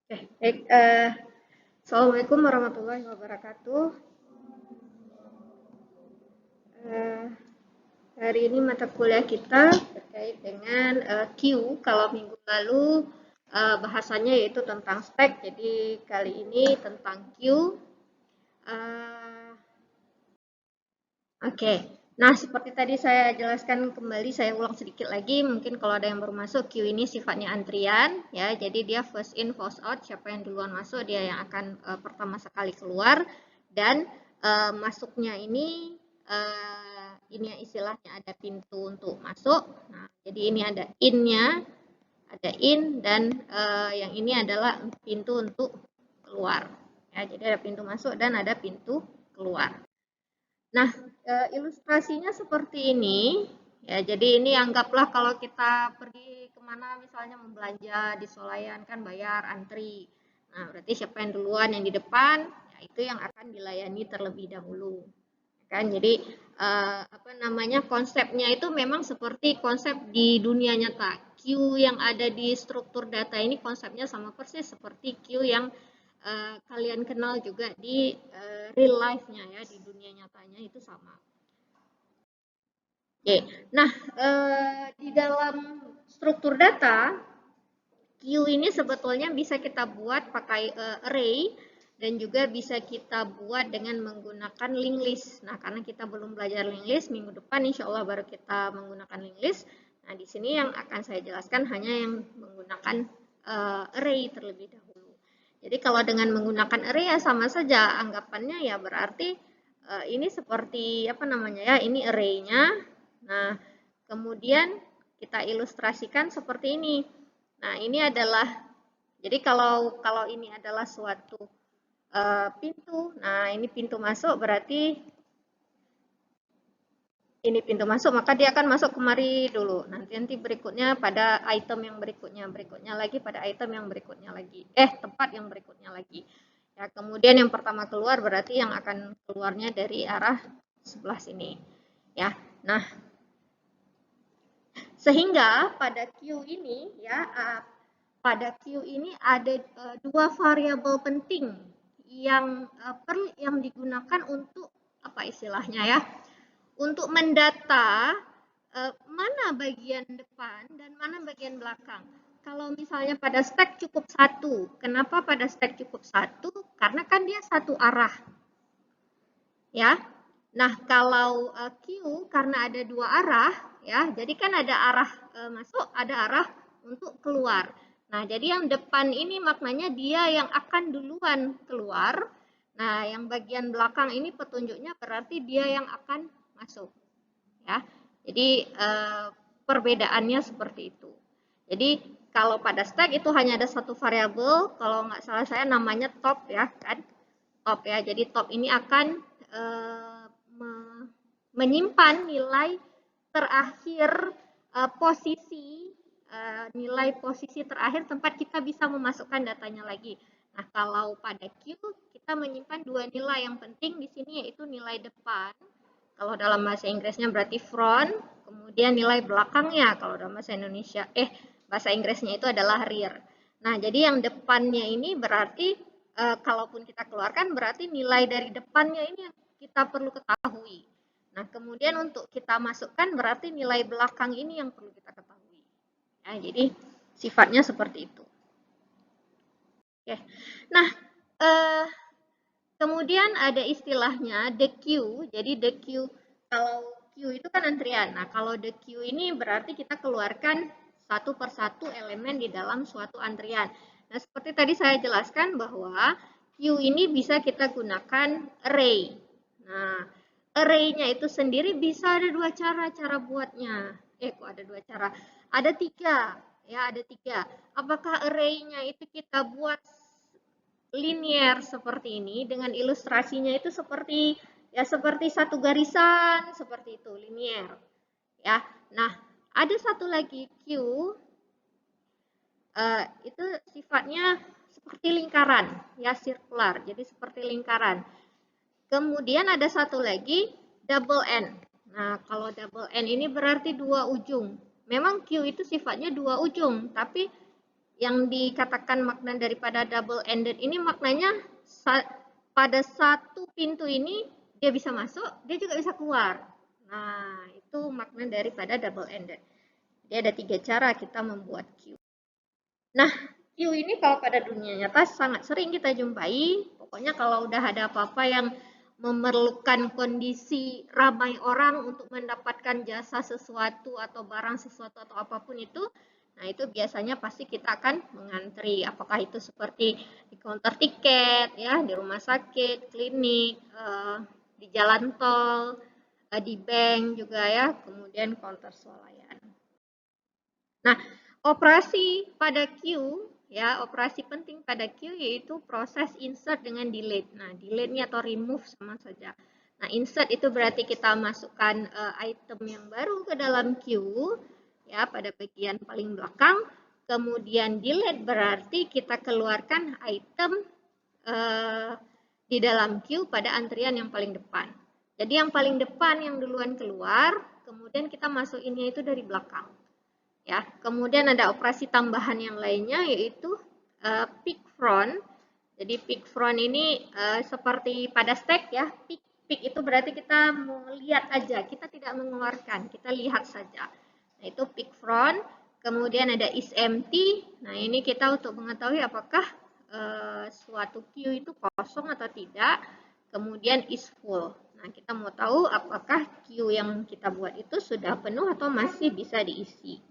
Oke, baik. Assalamualaikum warahmatullahi wabarakatuh. Eh, Hari ini mata kuliah kita terkait dengan Q. Kalau minggu lalu bahasanya yaitu tentang stack, jadi kali ini tentang Q. Eh, Oke, nah seperti tadi saya jelaskan kembali, saya ulang sedikit lagi. Mungkin kalau ada yang baru masuk, queue ini sifatnya antrian, ya. Jadi dia first in, first out. Siapa yang duluan masuk, dia yang akan pertama sekali keluar. Dan masuknya ini istilahnya ada pintu untuk masuk. Nah, jadi ini ada in-nya, ada in, dan yang ini adalah pintu untuk keluar. Ya, jadi ada pintu masuk dan ada pintu keluar. Nah, ilustrasinya seperti ini. Ya, jadi ini anggaplah kalau kita pergi kemana misalnya membelanja di swalayan kan bayar antri. Nah, berarti siapa yang duluan yang di depan, ya itu yang akan dilayani terlebih dahulu. Kan jadi apa namanya konsepnya itu memang seperti konsep di dunia nyata. Queue yang ada di struktur data ini konsepnya sama persis seperti queue yang kalian kenal juga di real life-nya ya, di dunia nyatanya itu sama. Oke, nah di dalam struktur data, queue ini sebetulnya bisa kita buat pakai array dan juga bisa kita buat dengan menggunakan linked list. Nah, karena kita belum belajar linked list, minggu depan insya Allah baru kita menggunakan linked list. Nah, di sini yang akan saya jelaskan hanya yang menggunakan array terlebih dahulu. Jadi kalau dengan menggunakan array ya sama saja anggapannya ya berarti ini seperti apa namanya ya, ini array-nya. Nah, kemudian kita ilustrasikan seperti ini. Nah, ini adalah jadi kalau ini adalah suatu pintu. Nah, ini pintu masuk berarti ini pintu masuk maka dia akan masuk kemari dulu. Nanti berikutnya pada item yang berikutnya lagi pada item yang berikutnya lagi. Tempat yang berikutnya lagi. Ya, kemudian yang pertama keluar berarti yang akan keluarnya dari arah sebelah sini. Ya. Nah, sehingga pada Q ini ya pada Q ini ada dua variabel penting yang digunakan untuk apa istilahnya ya, untuk mendata mana bagian depan dan mana bagian belakang. Kalau misalnya pada stack cukup satu, kenapa pada stack cukup satu? Karena kan dia satu arah, ya. Nah, kalau Q karena ada dua arah, ya, jadi kan ada arah masuk, ada arah untuk keluar. Nah, jadi yang depan ini maknanya dia yang akan duluan keluar. Nah, yang bagian belakang ini petunjuknya berarti dia yang akan masuk. Ya, jadi perbedaannya seperti itu. Jadi kalau pada stack itu hanya ada satu variabel, kalau nggak salah saya namanya top ya kan, top ya. Jadi top ini akan menyimpan nilai terakhir posisi nilai posisi terakhir tempat kita bisa memasukkan datanya lagi. Nah, kalau pada Q kita menyimpan dua nilai yang penting di sini yaitu nilai depan. Kalau dalam bahasa Inggrisnya berarti front, kemudian nilai belakangnya kalau dalam bahasa Indonesia bahasa Inggrisnya itu adalah rear. Nah, jadi yang depannya ini berarti kalaupun kita keluarkan berarti nilai dari depannya ini yang kita perlu ketahui. Nah, kemudian untuk kita masukkan berarti nilai belakang ini yang perlu kita ketahui. Ya, jadi sifatnya seperti itu. Oke. Nah, kemudian ada istilahnya the queue. Jadi the queue, kalau queue itu kan antrian. Nah, kalau the queue ini berarti kita keluarkan satu persatu elemen di dalam suatu antrian. Nah, seperti tadi saya jelaskan bahwa queue ini bisa kita gunakan array. Nah, array-nya itu sendiri bisa ada dua cara buatnya. Kok ada dua cara? Ada tiga. Ya, ada tiga. Apakah array-nya itu kita buat linier seperti ini dengan ilustrasinya itu seperti ya seperti satu garisan seperti itu linier ya. Nah, ada satu lagi Q itu sifatnya seperti lingkaran ya, sirkular, jadi seperti lingkaran. Kemudian ada satu lagi double N. Nah, kalau double N ini berarti dua ujung. Memang Q itu sifatnya dua ujung, tapi yang dikatakan makna daripada double ended ini maknanya pada satu pintu ini dia bisa masuk, dia juga bisa keluar. Nah, itu makna daripada double ended. Jadi ada 3 cara kita membuat queue. Nah, queue ini kalau pada dunia nyata sangat sering kita jumpai. Pokoknya kalau udah ada apa-apa yang memerlukan kondisi ramai orang untuk mendapatkan jasa sesuatu atau barang sesuatu atau apapun itu, nah itu biasanya pasti kita akan mengantri. Apakah itu seperti di counter tiket, ya, di rumah sakit, klinik, di jalan tol, di bank juga ya, kemudian counter swalayan. Nah, operasi pada queue ya, operasi penting pada queue yaitu proses insert dengan delete. Nah, delete-nya atau remove sama saja. Nah, insert itu berarti kita masukkan item yang baru ke dalam queue ya pada bagian paling belakang. Kemudian delete berarti kita keluarkan item di dalam queue pada antrian yang paling depan. Jadi yang paling depan yang duluan keluar, kemudian kita masukinnya itu dari belakang. Ya, kemudian ada operasi tambahan yang lainnya yaitu pick front. Jadi pick front ini seperti pada stack ya. Pick itu berarti kita melihat aja, kita tidak mengeluarkan, kita lihat saja. Nah, itu pick front. Kemudian ada is empty. Nah, ini kita untuk mengetahui apakah suatu queue itu kosong atau tidak. Kemudian is full. Nah, kita mau tahu apakah queue yang kita buat itu sudah penuh atau masih bisa diisi.